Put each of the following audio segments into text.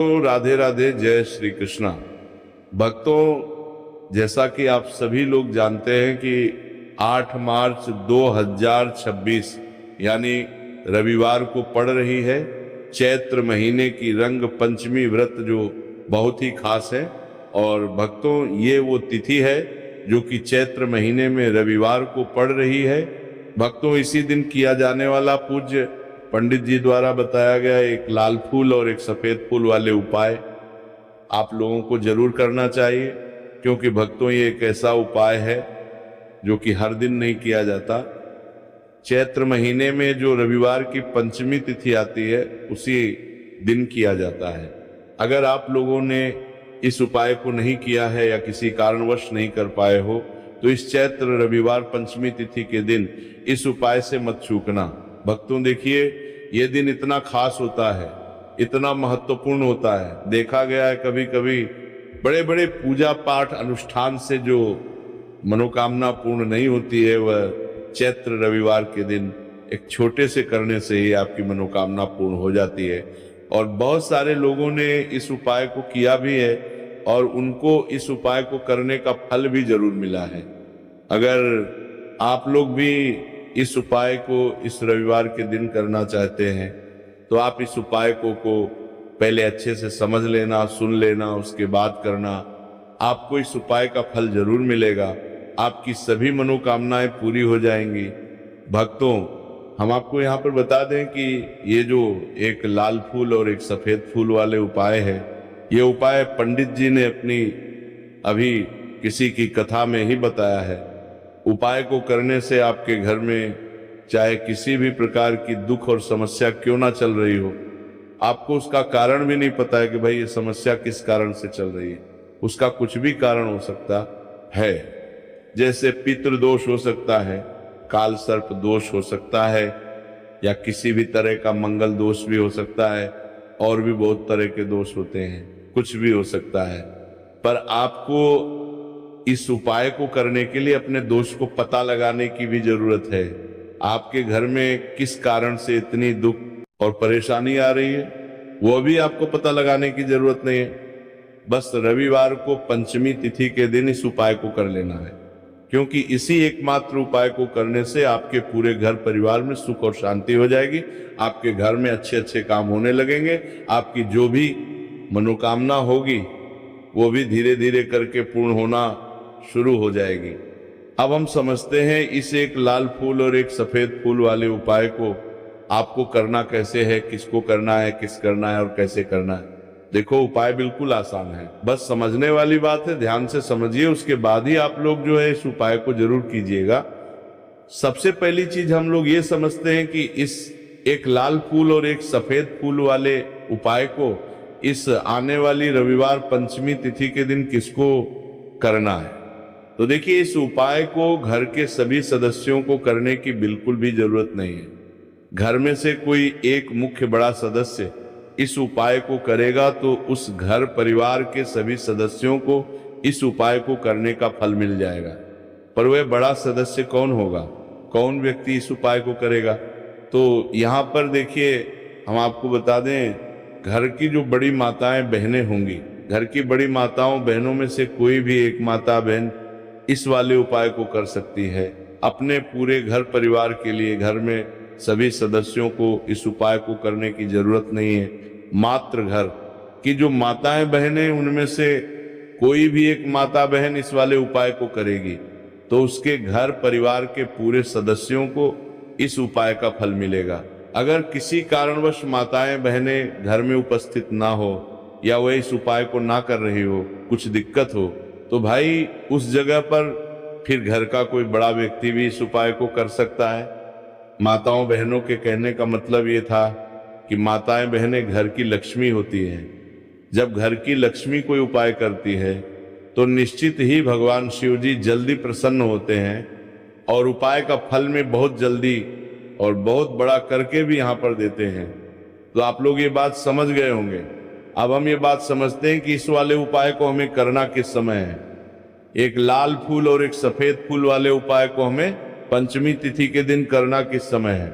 तो राधे राधे, जय श्री कृष्णा। भक्तों, जैसा कि आप सभी लोग जानते हैं कि 8 मार्च 2026 यानी रविवार को पड़ रही है चैत्र महीने की रंग पंचमी व्रत, जो बहुत ही खास है। और भक्तों, ये वो तिथि है जो कि चैत्र महीने में रविवार को पड़ रही है। भक्तों, इसी दिन किया जाने वाला पूज्य पंडित जी द्वारा बताया गया एक लाल फूल और एक सफेद फूल वाले उपाय आप लोगों को जरूर करना चाहिए, क्योंकि भक्तों ये एक ऐसा उपाय है जो कि हर दिन नहीं किया जाता। चैत्र महीने में जो रविवार की पंचमी तिथि आती है उसी दिन किया जाता है। अगर आप लोगों ने इस उपाय को नहीं किया है या किसी कारणवश नहीं कर पाए हो तो इस चैत्र रविवार पंचमी तिथि के दिन इस उपाय से मत चूकना। भक्तों देखिए, ये दिन इतना खास होता है, इतना महत्वपूर्ण होता है। देखा गया है कभी कभी बड़े बड़े पूजा पाठ अनुष्ठान से जो मनोकामना पूर्ण नहीं होती है, वह चैत्र रविवार के दिन एक छोटे से करने से ही आपकी मनोकामना पूर्ण हो जाती है। और बहुत सारे लोगों ने इस उपाय को किया भी है और उनको इस उपाय को करने का फल भी जरूर मिला है। अगर आप लोग भी इस उपाय को इस रविवार के दिन करना चाहते हैं तो आप इस उपाय को पहले अच्छे से समझ लेना, सुन लेना, उसके बाद करना। आपको इस उपाय का फल जरूर मिलेगा, आपकी सभी मनोकामनाएं पूरी हो जाएंगी। भक्तों, हम आपको यहाँ पर बता दें कि ये जो एक लाल फूल और एक सफेद फूल वाले उपाय है, ये उपाय पंडित जी ने अपनी अभी किसी की कथा में ही बताया है। उपाय को करने से आपके घर में चाहे किसी भी प्रकार की दुख और समस्या क्यों ना चल रही हो, आपको उसका कारण भी नहीं पता है कि भाई ये समस्या किस कारण से चल रही है, उसका कुछ भी कारण हो सकता है। जैसे पितृदोष हो सकता है, काल सर्प दोष हो सकता है, या किसी भी तरह का मंगल दोष भी हो सकता है, और भी बहुत तरह के दोष होते हैं, कुछ भी हो सकता है। पर आपको इस उपाय को करने के लिए अपने दोष को पता लगाने की भी जरूरत है। आपके घर में किस कारण से इतनी दुख और परेशानी आ रही है, वो भी आपको पता लगाने की जरूरत नहीं है। बस रविवार को पंचमी तिथि के दिन इस उपाय को कर लेना है, क्योंकि इसी एकमात्र उपाय को करने से आपके पूरे घर परिवार में सुख और शांति हो जाएगी। आपके घर में अच्छे अच्छे काम होने लगेंगे, आपकी जो भी मनोकामना होगी वो भी धीरे धीरे करके पूर्ण होना शुरू हो जाएगी। अब हम समझते हैं इस एक लाल फूल और एक सफेद फूल वाले उपाय को आपको करना कैसे है, किसको करना है, किस करना है और कैसे करना है। देखो, उपाय बिल्कुल आसान है, बस समझने वाली बात है। ध्यान से समझिए, उसके बाद ही आप लोग जो है इस उपाय को जरूर कीजिएगा। सबसे पहली चीज हम लोग ये समझते हैं कि इस एक लाल फूल और एक सफेद फूल वाले उपाय को इस आने वाली रविवार पंचमी तिथि के दिन किसको करना है। तो देखिए, इस उपाय को घर के सभी सदस्यों को करने की बिल्कुल भी जरूरत नहीं है। घर में से कोई एक मुख्य बड़ा सदस्य इस उपाय को करेगा तो उस घर परिवार के सभी सदस्यों को इस उपाय को करने का फल मिल जाएगा। पर वह बड़ा सदस्य कौन होगा, कौन व्यक्ति इस उपाय को करेगा? तो यहाँ पर देखिए, हम आपको बता दें, घर की जो बड़ी माताएं बहनें होंगी, घर की बड़ी माताओं बहनों में से कोई भी एक माता बहन इस वाले उपाय को कर सकती है। अपने पूरे घर परिवार के लिए घर में सभी सदस्यों को इस उपाय को करने की जरूरत नहीं है। मात्र घर की जो माताएं बहनें, उनमें से कोई भी एक माता बहन इस वाले उपाय को करेगी तो उसके घर परिवार के पूरे सदस्यों को इस उपाय का फल मिलेगा। अगर किसी कारणवश माताएं बहनें घर में उपस्थित ना हो या वह इस उपाय को ना कर रही हो, कुछ दिक्कत हो, तो भाई उस जगह पर फिर घर का कोई बड़ा व्यक्ति भी इस उपाय को कर सकता है। माताओं बहनों के कहने का मतलब ये था कि माताएं बहनें घर की लक्ष्मी होती हैं। जब घर की लक्ष्मी कोई उपाय करती है तो निश्चित ही भगवान शिव जी जल्दी प्रसन्न होते हैं और उपाय का फल में बहुत जल्दी और बहुत बड़ा करके भी यहाँ पर देते हैं। तो आप लोग ये बात समझ गए होंगे। अब हम ये बात समझते हैं कि इस वाले उपाय को हमें करना किस समय है। एक लाल फूल और एक सफेद फूल वाले उपाय को हमें पंचमी तिथि के दिन करना किस समय है।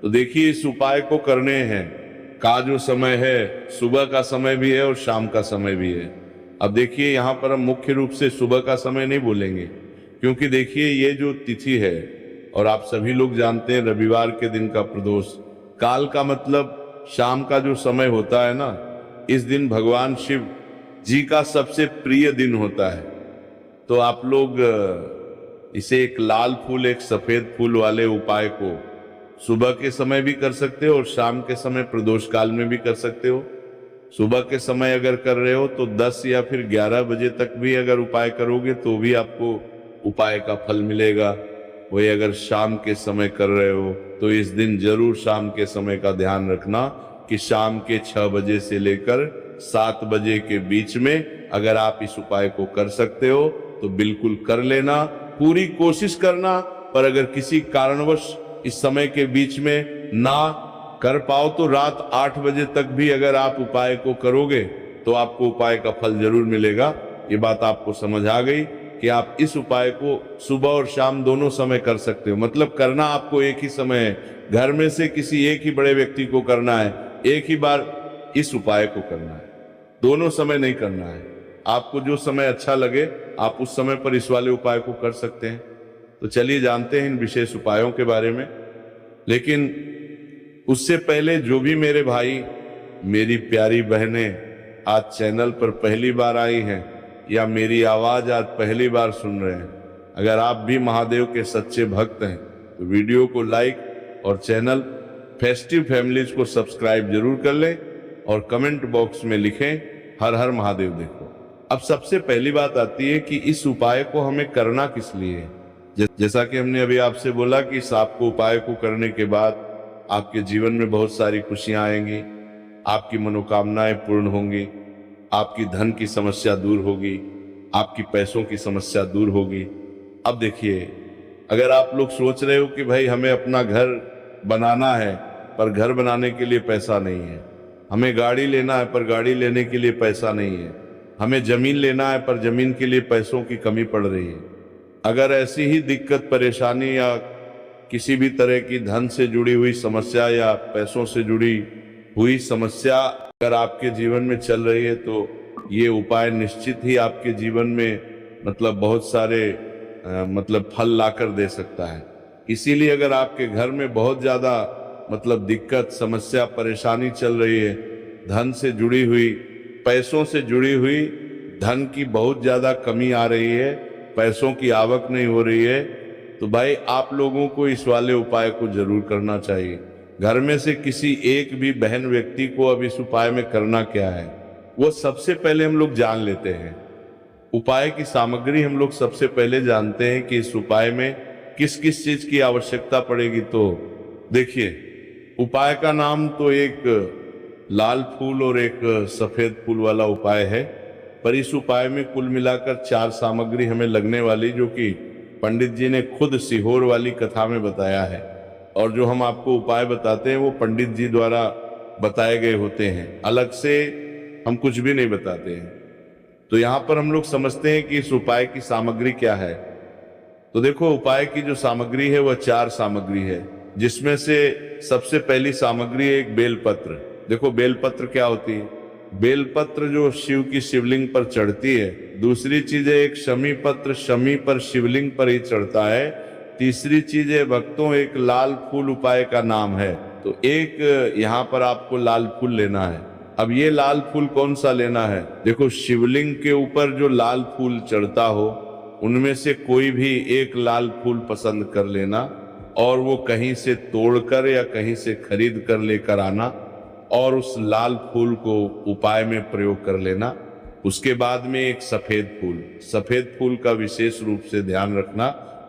तो देखिए, इस उपाय को करने हैं का जो समय है सुबह का समय भी है और शाम का समय भी है। अब देखिए यहाँ पर हम मुख्य रूप से सुबह का समय नहीं बोलेंगे, क्योंकि देखिए ये जो तिथि है, और आप सभी लोग जानते हैं रविवार के दिन का प्रदोष काल का मतलब शाम का जो समय होता है ना, इस दिन भगवान शिव जी का सबसे प्रिय दिन होता है। तो आप लोग इसे एक लाल फूल एक सफेद फूल वाले उपाय को सुबह के समय भी कर सकते हो और शाम के समय प्रदोष काल में भी कर सकते हो। सुबह के समय अगर कर रहे हो तो 10 या फिर 11 बजे तक भी अगर उपाय करोगे तो भी आपको उपाय का फल मिलेगा। वही अगर शाम के समय कर रहे हो तो इस दिन जरूर शाम के समय का ध्यान रखना कि शाम के 6 बजे से लेकर 7 बजे के बीच में अगर आप इस उपाय को कर सकते हो तो बिल्कुल कर लेना, पूरी कोशिश करना। पर अगर किसी कारणवश इस समय के बीच में ना कर पाओ तो रात 8 बजे तक भी अगर आप उपाय को करोगे तो आपको उपाय का फल जरूर मिलेगा। ये बात आपको समझ आ गई कि आप इस उपाय को सुबह और शाम दोनों समय कर सकते हो। मतलब करना आपको एक ही समय है, घर में से किसी एक ही बड़े व्यक्ति को करना है, एक ही बार इस उपाय को करना है, दोनों समय नहीं करना है। आपको जो समय अच्छा लगे आप उस समय पर इस वाले उपाय को कर सकते हैं। तो चलिए जानते हैं इन विशेष उपायों के बारे में। लेकिन उससे पहले जो भी मेरे भाई मेरी प्यारी बहनें आज चैनल पर पहली बार आई हैं या मेरी आवाज आज पहली बार सुन रहे हैं, अगर आप भी महादेव के सच्चे भक्त हैं तो वीडियो को लाइक और चैनल फेस्टिव फैमिलीज को सब्सक्राइब जरूर कर लें और कमेंट बॉक्स में लिखें हर हर महादेव देखो। अब सबसे पहली बात आती है कि इस उपाय को हमें करना किस लिए है। जैसा कि हमने अभी आपसे बोला कि आपको उपाय को करने के बाद आपके जीवन में बहुत सारी खुशियां आएंगी, आपकी मनोकामनाएं पूर्ण होंगी, आपकी धन की समस्या दूर होगी, आपकी पैसों की समस्या दूर होगी। अब देखिए, अगर आप लोग सोच रहे हो कि भाई हमें अपना घर बनाना है पर घर बनाने के लिए पैसा नहीं है, हमें गाड़ी लेना है पर गाड़ी लेने के लिए पैसा नहीं है, हमें जमीन लेना है पर जमीन के लिए पैसों की कमी पड़ रही है, अगर ऐसी ही दिक्कत परेशानी या किसी भी तरह की धन से जुड़ी हुई समस्या या पैसों से जुड़ी हुई समस्या अगर आपके जीवन में चल रही है तो ये उपाय निश्चित ही आपके जीवन में मतलब बहुत सारे मतलब फल लाकर दे सकता है। इसीलिए अगर आपके घर में बहुत ज्यादा मतलब दिक्कत समस्या परेशानी चल रही है, धन से जुड़ी हुई पैसों से जुड़ी हुई धन की बहुत ज्यादा कमी आ रही है, पैसों की आवक नहीं हो रही है, तो भाई आप लोगों को इस वाले उपाय को जरूर करना चाहिए। घर में से किसी एक भी बहन व्यक्ति को अब इस उपाय में करना क्या है वो सबसे पहले हम लोग जान लेते हैं। उपाय की सामग्री हम लोग सबसे पहले जानते हैं कि इस उपाय में किस किस चीज की आवश्यकता पड़ेगी। तो देखिए, उपाय का नाम तो एक लाल फूल और एक सफेद फूल वाला उपाय है, पर इस उपाय में कुल मिलाकर 4 सामग्री हमें लगने वाली, जो कि पंडित जी ने खुद सीहोर वाली कथा में बताया है। और जो हम आपको उपाय बताते हैं वो पंडित जी द्वारा बताए गए होते हैं, अलग से हम कुछ भी नहीं बताते हैं। तो यहाँ पर हम लोग समझते हैं कि इस उपाय की सामग्री क्या है। तो देखो, उपाय की जो सामग्री है वह 4 सामग्री है, जिसमें से सबसे पहली सामग्री है एक बेलपत्र। देखो बेलपत्र क्या होती है, बेलपत्र जो शिव की शिवलिंग पर चढ़ती है। दूसरी चीज है एक शमी पत्र, शमी पर शिवलिंग पर ही चढ़ता है। तीसरी चीज है भक्तों एक लाल फूल उपाय का नाम है, तो एक यहाँ पर आपको लाल फूल लेना है। अब ये लाल फूल कौन सा लेना है, देखो शिवलिंग के ऊपर जो लाल फूल चढ़ता हो उनमें से कोई भी एक लाल फूल पसंद कर लेना और वो कहीं से तोड़कर या कहीं से खरीद कर लेकर आना और उस लाल फूल को उपाय में प्रयोग कर लेना। उसके बाद में एक सफेद फूल का विशेष रूप से ध्यान रखना,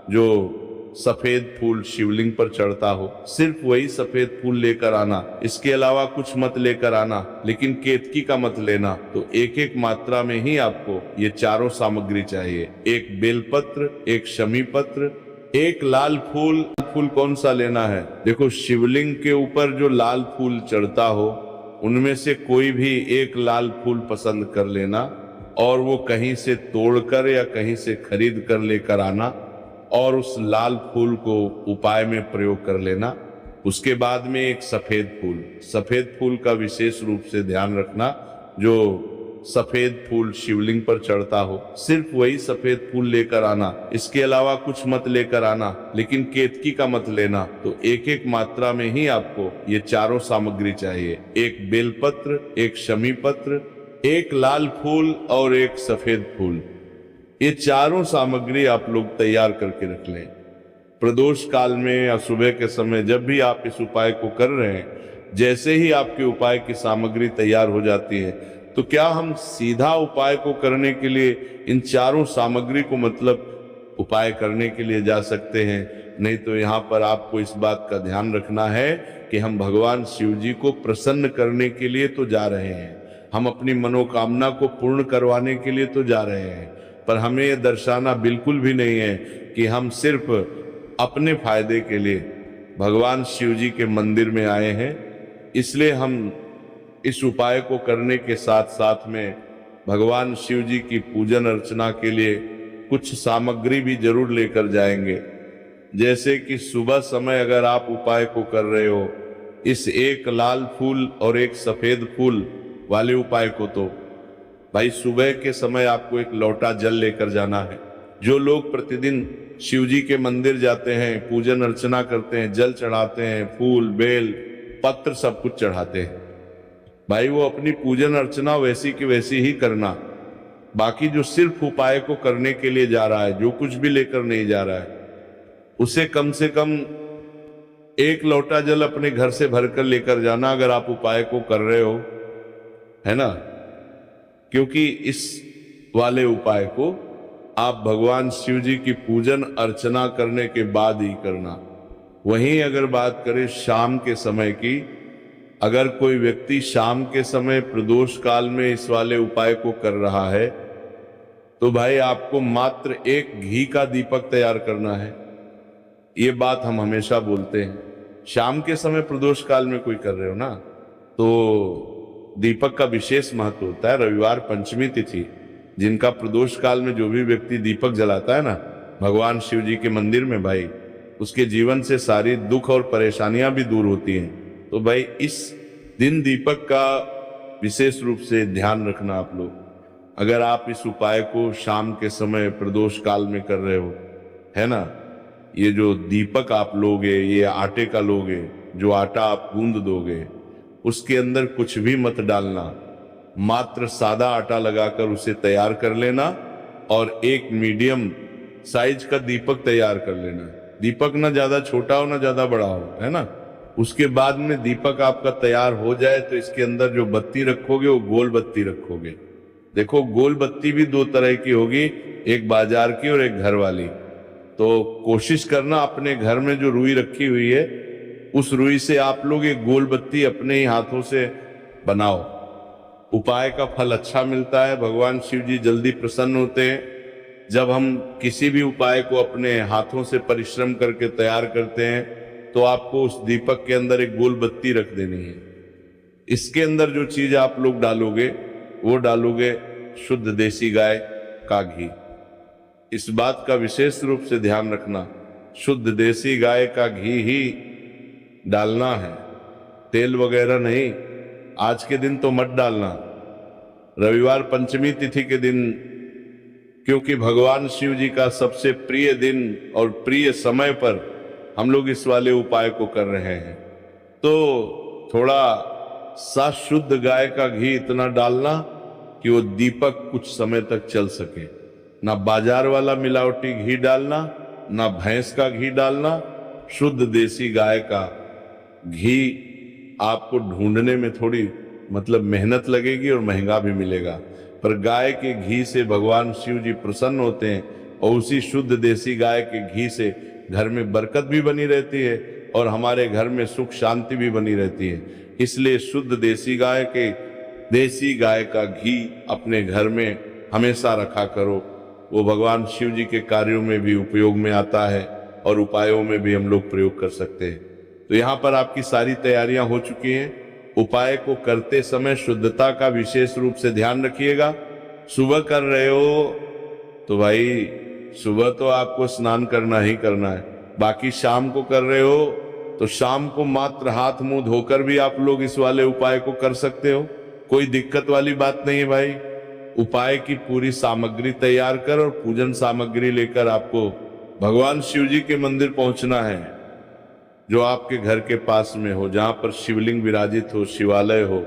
जो सफेद फूल शिवलिंग पर चढ़ता हो सिर्फ वही सफेद फूल लेकर आना, इसके अलावा कुछ मत लेकर आना, लेकिन केतकी का मत लेना। तो एक एक मात्रा में ही आपको ये चारों सामग्री चाहिए, एक बेलपत्र, एक शमी पत्र, एक लाल फूल। फूल कौन सा लेना है, देखो शिवलिंग के ऊपर जो लाल फूल चढ़ता हो उनमें से कोई भी एक लाल फूल पसंद कर लेना और वो कहीं से तोड़कर या कहीं से खरीद कर लेकर आना और उस लाल फूल को उपाय में प्रयोग कर लेना। उसके बाद में एक सफेद फूल का विशेष रूप से ध्यान रखना। जो सफेद फूल शिवलिंग पर चढ़ता हो, सिर्फ वही सफेद फूल लेकर आना, इसके अलावा कुछ मत लेकर आना। लेकिन केतकी का मत लेना। तो एक एक मात्रा में ही आपको ये चारों सामग्री चाहिए। एक बेलपत्र, एक शमी पत्र, एक लाल फूल और एक सफेद फूल। ये चारों सामग्री आप लोग तैयार करके रख लें। प्रदोष काल में या सुबह के समय जब भी आप इस उपाय को कर रहे हैं, जैसे ही आपके उपाय की सामग्री तैयार हो जाती है, तो क्या हम सीधा उपाय को करने के लिए इन चारों सामग्री को मतलब उपाय करने के लिए जा सकते हैं? नहीं तो यहाँ पर आपको इस बात का ध्यान रखना है कि हम भगवान शिव जी को प्रसन्न करने के लिए तो जा रहे हैं, हम अपनी मनोकामना को पूर्ण करवाने के लिए तो जा रहे हैं, पर हमें यह दर्शाना बिल्कुल भी नहीं है कि हम सिर्फ अपने फायदे के लिए भगवान शिव जी के मंदिर में आए हैं। इसलिए हम इस उपाय को करने के साथ साथ में भगवान शिव जी की पूजन अर्चना के लिए कुछ सामग्री भी जरूर लेकर जाएंगे। जैसे कि सुबह समय अगर आप उपाय को कर रहे हो, इस एक लाल फूल और एक सफेद फूल वाले उपाय को, तो भाई सुबह के समय आपको एक लोटा जल लेकर जाना है। जो लोग प्रतिदिन शिव जी के मंदिर जाते हैं, पूजन अर्चना करते हैं, जल चढ़ाते हैं, फूल बेल पत्र सब कुछ चढ़ाते हैं, भाई वो अपनी पूजन अर्चना वैसी की वैसी ही करना। बाकी जो सिर्फ उपाय को करने के लिए जा रहा है, जो कुछ भी लेकर नहीं जा रहा है, उसे कम से कम एक लोटा जल अपने घर से भरकर लेकर जाना, अगर आप उपाय को कर रहे हो, है ना। क्योंकि इस वाले उपाय को आप भगवान शिव जी की पूजन अर्चना करने के बाद ही करना। वहीं अगर बात करें शाम के समय की, अगर कोई व्यक्ति शाम के समय प्रदोष काल में इस वाले उपाय को कर रहा है, तो भाई आपको मात्र एक घी का दीपक तैयार करना है। ये बात हम हमेशा बोलते हैं। शाम के समय प्रदोष काल में कोई कर रहे हो ना, तो दीपक का विशेष महत्व होता है। रविवार पंचमी तिथि, जिनका प्रदोष काल में जो भी व्यक्ति दीपक जलाता है ना भगवान शिव जी के मंदिर में, भाई उसके जीवन से सारी दुख और परेशानियां भी दूर होती हैं। तो भाई इस दिन दीपक का विशेष रूप से ध्यान रखना आप लोग। अगर आप इस उपाय को शाम के समय प्रदोष काल में कर रहे हो, है ना, ये जो दीपक आप लोगे, ये आटे का लोगे, जो आटा आप गूंद दोगे, उसके अंदर कुछ भी मत डालना, मात्र सादा आटा लगाकर उसे तैयार कर लेना और एक मीडियम साइज का दीपक तैयार कर लेना। दीपक ना ज्यादा छोटा हो ना ज्यादा बड़ा हो, है ना। उसके बाद में दीपक आपका तैयार हो जाए तो इसके अंदर जो बत्ती रखोगे वो गोल बत्ती रखोगे। देखो गोल बत्ती भी दो तरह की होगी, एक बाजार की और एक घर वाली। तो कोशिश करना अपने घर में जो रुई रखी हुई है उस रुई से आप लोग एक गोल बत्ती अपने ही हाथों से बनाओ। उपाय का फल अच्छा मिलता है, भगवान शिव जी जल्दी प्रसन्न होते हैं। जब हम किसी भी उपाय को अपने हाथों से परिश्रम करके तैयार करते हैं तो आपको उस दीपक के अंदर एक गोल बत्ती रख देनी है। इसके अंदर जो चीज आप लोग डालोगे वो डालोगे शुद्ध देसी गाय का घी। इस बात का विशेष रूप से ध्यान रखना, शुद्ध देसी गाय का घी ही डालना है, तेल वगैरह नहीं। आज के दिन तो मत डालना, रविवार पंचमी तिथि के दिन, क्योंकि भगवान शिव जी का सबसे प्रिय दिन और प्रिय समय पर हम लोग इस वाले उपाय को कर रहे हैं। तो थोड़ा सा शुद्ध गाय का घी इतना डालना कि वो दीपक कुछ समय तक चल सके। ना बाजार वाला मिलावटी घी डालना, ना भैंस का घी डालना, शुद्ध देसी गाय का घी। आपको ढूंढने में थोड़ी मतलब मेहनत लगेगी और महंगा भी मिलेगा, पर गाय के घी से भगवान शिव जी प्रसन्न होते हैं और उसी शुद्ध देसी गाय के घी से घर में बरकत भी बनी रहती है और हमारे घर में सुख शांति भी बनी रहती है। इसलिए शुद्ध देसी गाय का घी अपने घर में हमेशा रखा करो। वो भगवान शिव जी के कार्यों में भी उपयोग में आता है और उपायों में भी हम लोग प्रयोग कर सकते हैं। तो यहाँ पर आपकी सारी तैयारियां हो चुकी हैं। उपाय को करते समय शुद्धता का विशेष रूप से ध्यान रखिएगा। सुबह कर रहे हो तो भाई सुबह तो आपको स्नान करना ही करना है। बाकी शाम को कर रहे हो तो शाम को मात्र हाथ मुंह धोकर भी आप लोग इस वाले उपाय को कर सकते हो, कोई दिक्कत वाली बात नहीं है भाई। उपाय की पूरी सामग्री तैयार कर और पूजन सामग्री लेकर आपको भगवान शिव जी के मंदिर पहुंचना है, जो आपके घर के पास में हो, जहां पर शिवलिंग विराजित हो, शिवालय हो,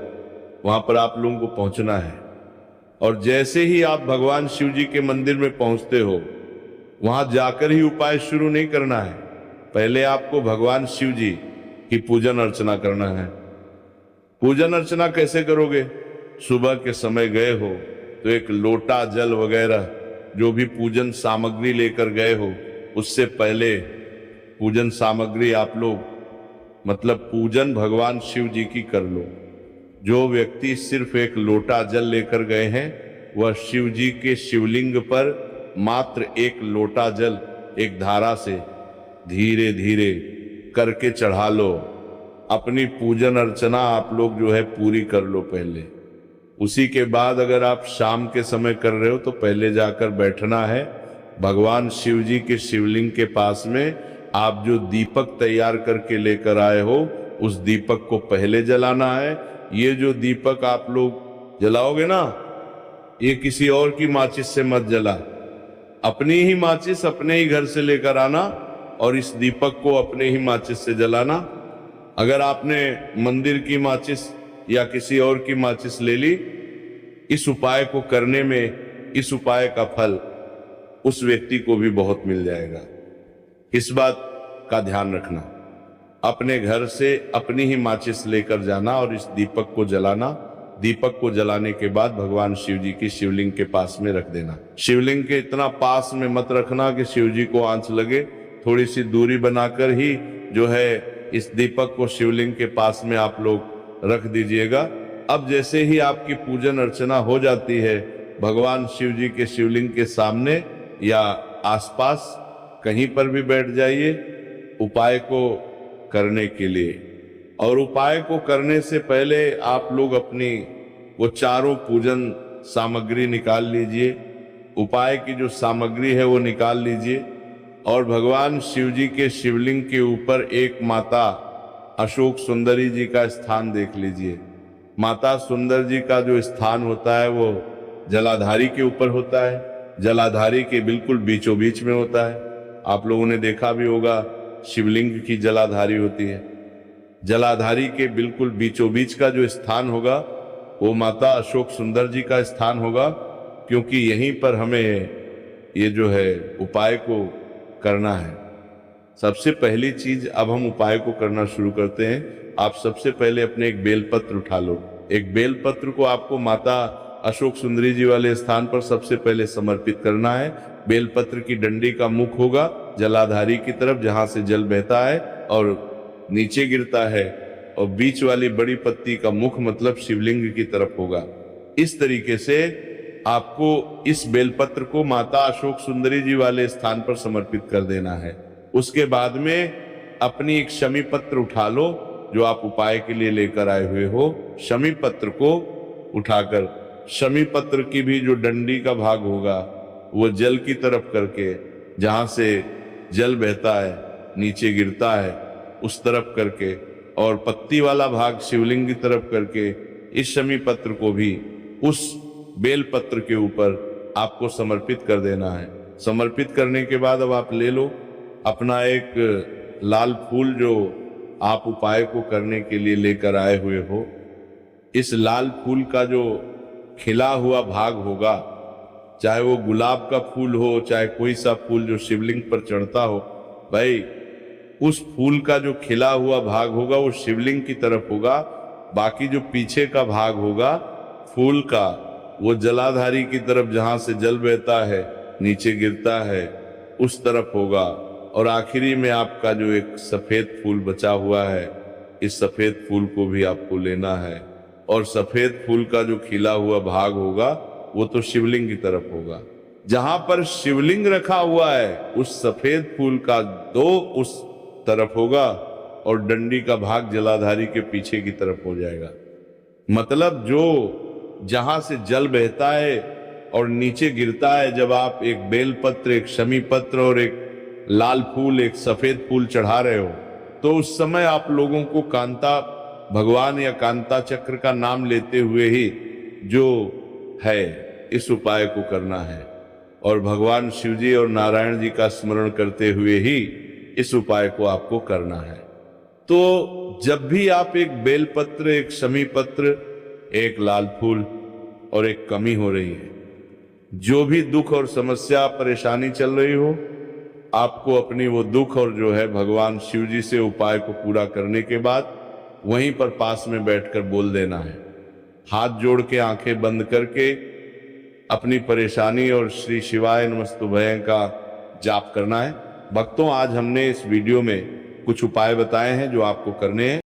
वहां पर आप लोगों को पहुंचना है। और जैसे ही आप भगवान शिव जी के मंदिर में पहुंचते हो, वहां जाकर ही उपाय शुरू नहीं करना है। पहले आपको भगवान शिव जी की पूजन अर्चना करना है। पूजन अर्चना कैसे करोगे? सुबह के समय गए हो तो एक लोटा जल वगैरह जो भी पूजन सामग्री लेकर गए हो, उससे पहले पूजन सामग्री आप लोग मतलब पूजन भगवान शिव जी की कर लो। जो व्यक्ति सिर्फ एक लोटा जल लेकर गए हैं, वह शिव जी के शिवलिंग पर मात्र एक लोटा जल एक धारा से धीरे धीरे करके चढ़ा लो। अपनी पूजन अर्चना आप लोग जो है पूरी कर लो पहले। उसी के बाद अगर आप शाम के समय कर रहे हो तो पहले जाकर बैठना है भगवान शिव जी के शिवलिंग के पास में। आप जो दीपक तैयार करके लेकर आए हो, उस दीपक को पहले जलाना है। ये जो दीपक आप लोग जलाओगे ना, ये किसी और की माचिस से मत जला, अपनी ही माचिस अपने ही घर से लेकर आना और इस दीपक को अपने ही माचिस से जलाना। अगर आपने मंदिर की माचिस या किसी और की माचिस ले ली, इस उपाय को करने में इस उपाय का फल उस व्यक्ति को भी बहुत मिल जाएगा। इस बात का ध्यान रखना। अपने घर से अपनी ही माचिस लेकर जाना और इस दीपक को जलाना। दीपक को जलाने के बाद भगवान शिव जी की शिवलिंग के पास में रख देना। शिवलिंग के इतना पास में मत रखना कि शिव जी को आंच लगे, थोड़ी सी दूरी बनाकर ही जो है इस दीपक को शिवलिंग के पास में आप लोग रख दीजिएगा। अब जैसे ही आपकी पूजन अर्चना हो जाती है, भगवान शिव जी के शिवलिंग के सामने या आसपास कहीं पर भी बैठ जाइए उपाय को करने के लिए। और उपाय को करने से पहले आप लोग अपनी वो चारों पूजन सामग्री निकाल लीजिए। उपाय की जो सामग्री है वो निकाल लीजिए और भगवान शिव जी के शिवलिंग के ऊपर एक माता अशोक सुंदरी जी का स्थान देख लीजिए। माता सुंदर जी का जो स्थान होता है वो जलाधारी के ऊपर होता है, जलाधारी के बिल्कुल बीचों बीच में होता है। आप लोगों ने देखा भी होगा शिवलिंग की जलाधारी होती है। जलाधारी के बिल्कुल बीचों बीच का जो स्थान होगा वो माता अशोक सुंदर जी का स्थान होगा, क्योंकि यहीं पर हमें ये जो है उपाय को करना है। सबसे पहली चीज, अब हम उपाय को करना शुरू करते हैं। आप सबसे पहले अपने एक बेलपत्र उठा लो। एक बेलपत्र को आपको माता अशोक सुंदरी जी वाले स्थान पर सबसे पहले समर्पित करना है। बेलपत्र की डंडी का मुख होगा जलाधारी की तरफ, जहां से जल बहता है और नीचे गिरता है, और बीच वाली बड़ी पत्ती का मुख मतलब शिवलिंग की तरफ होगा। इस तरीके से आपको इस बेलपत्र को माता अशोक सुंदरी जी वाले स्थान पर समर्पित कर देना है। उसके बाद में अपनी एक शमी पत्र उठा लो जो आप उपाय के लिए लेकर आए हुए हो। शमी पत्र को उठाकर शमी पत्र की भी जो डंडी का भाग होगा वो जल की तरफ करके, जहां से जल बहता है नीचे गिरता है उस तरफ करके, और पत्ती वाला भाग शिवलिंग की तरफ करके, इस शमी पत्र को भी उस बेल पत्र के ऊपर आपको समर्पित कर देना है। समर्पित करने के बाद अब आप ले लो अपना एक लाल फूल जो आप उपाय को करने के लिए लेकर आए हुए हो। इस लाल फूल का जो खिला हुआ भाग होगा, चाहे वो गुलाब का फूल हो, चाहे कोई सा फूल जो शिवलिंग पर चढ़ता हो, भाई उस फूल का जो खिला हुआ भाग होगा वो शिवलिंग की तरफ होगा। बाकी जो पीछे का भाग होगा फूल का, वो जलाधारी की तरफ, जहां से जल बहता है नीचे गिरता है उस तरफ होगा। और आखिरी में आपका जो एक सफेद फूल बचा हुआ है, इस सफेद फूल को भी आपको लेना है, और सफेद फूल का जो खिला हुआ भाग होगा वो तो शिवलिंग की तरफ होगा। जहां पर शिवलिंग रखा हुआ है उस सफेद फूल का दो उस तरफ होगा और डंडी का भाग जलाधारी के पीछे की तरफ हो जाएगा। मतलब जो जहां से जल बहता है और नीचे गिरता है, जब आप एक बेलपत्र, एक शमी पत्र और एक लाल फूल, एक सफेद फूल चढ़ा रहे हो, तो उस समय आप लोगों को कांता भगवान या कांता चक्र का नाम लेते हुए ही जो है इस उपाय को करना है, और भगवान शिव जी और नारायण जी का स्मरण करते हुए ही इस उपाय को आपको करना है। तो जब भी आप एक बेलपत्र, एक शमी पत्र, एक लाल फूल और एक कमी हो रही है, जो भी दुख और समस्या परेशानी चल रही हो, आपको अपनी वो दुख और जो है भगवान शिव जी से उपाय को पूरा करने के बाद वहीं पर पास में बैठकर बोल देना है। हाथ जोड़ के आंखें बंद करके अपनी परेशानी और श्री शिवाय नमस्तुभ्यं का जाप करना है। भक्तों, आज हमने इस वीडियो में कुछ उपाय बताए हैं जो आपको करने हैं।